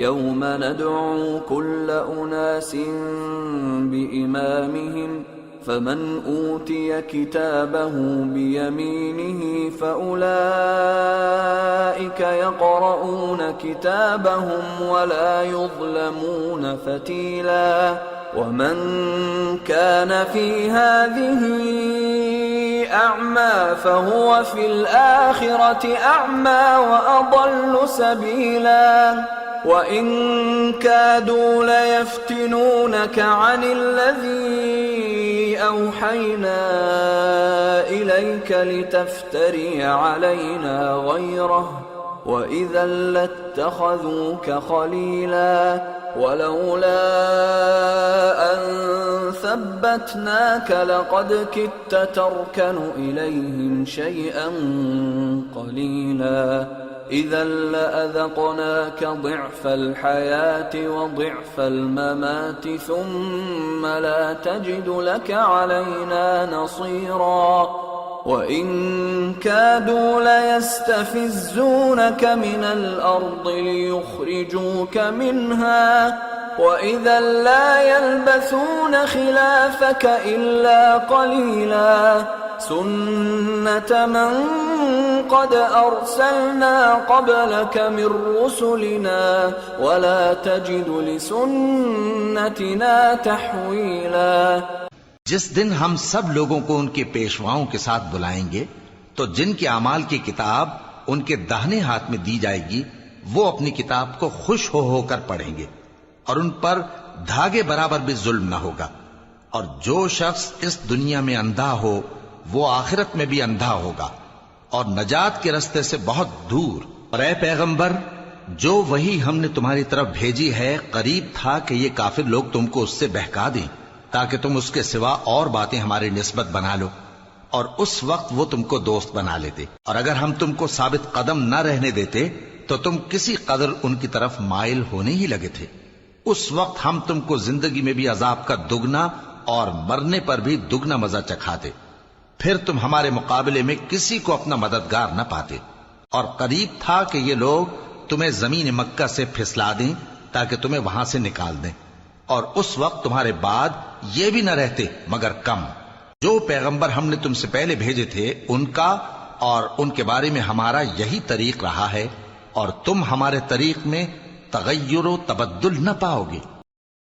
يوم ندعو كل أناس بإمامهم فمن أوتي كتابه بيمينه فأولئك يقرؤون كتابهم ولا يظلمون فتيلا ومن كان في هذه أعمى فهو في الآخرة أعمى وأضل سبيلا وإن كادوا ليفتنونك عن الذي أوحينا إليك لتفتري علينا غيره وإذا لاتخذوك خليلا ولولا أن ثبتناك لقد كدت تركن إليهم شيئا قليلا إذا لأذقناك ضعف الحياة وضعف الممات ثم لا تجد لك علينا نصيرا وإن كادوا ليستفزونك من الأرض ليخرجوك منها وإذا لا يلبثون خلافك إلا قليلا سنة من قد أرسلنا قبلك من رسلنا ولا تجد لسنتنا تحويلا جس دن ہم سب لوگوں کو ان کے پیشواؤں کے ساتھ بلائیں گے تو جن کے اعمال کی کتاب ان کے داہنے ہاتھ میں دی جائے گی وہ اپنی کتاب کو خوش ہو کر پڑھیں گے اور ان پر دھاگے برابر بھی ظلم نہ ہوگا اور جو شخص اس دنیا میں اندھا ہو وہ آخرت میں بھی اندھا ہوگا اور نجات کے رستے سے بہت دور اور اے پیغمبر جو وہی ہم نے تمہاری طرف بھیجی ہے قریب تھا کہ یہ کافر لوگ تم کو اس سے بہکا دیں تاکہ تم اس کے سوا اور باتیں ہماری نسبت بنا لو اور اس وقت وہ تم کو دوست بنا لیتے اور اگر ہم تم کو ثابت قدم نہ رہنے دیتے تو تم کسی قدر ان کی طرف مائل ہونے ہی لگے تھے اس وقت ہم تم کو زندگی میں بھی عذاب کا دگنا اور مرنے پر بھی دگنا مزہ چکھاتے پھر تم ہمارے مقابلے میں کسی کو اپنا مددگار نہ پاتے اور قریب تھا کہ یہ لوگ تمہیں زمین مکہ سے پھسلا دیں تاکہ تمہیں وہاں سے نکال دیں اور اس وقت تمہارے بعد یہ بھی نہ رہتے مگر کم جو پیغمبر ہم نے تم سے پہلے بھیجے تھے ان کا اور ان کے بارے میں ہمارا یہی طریق رہا ہے اور تم ہمارے طریق میں تغیر و تبدل نہ پاؤ گے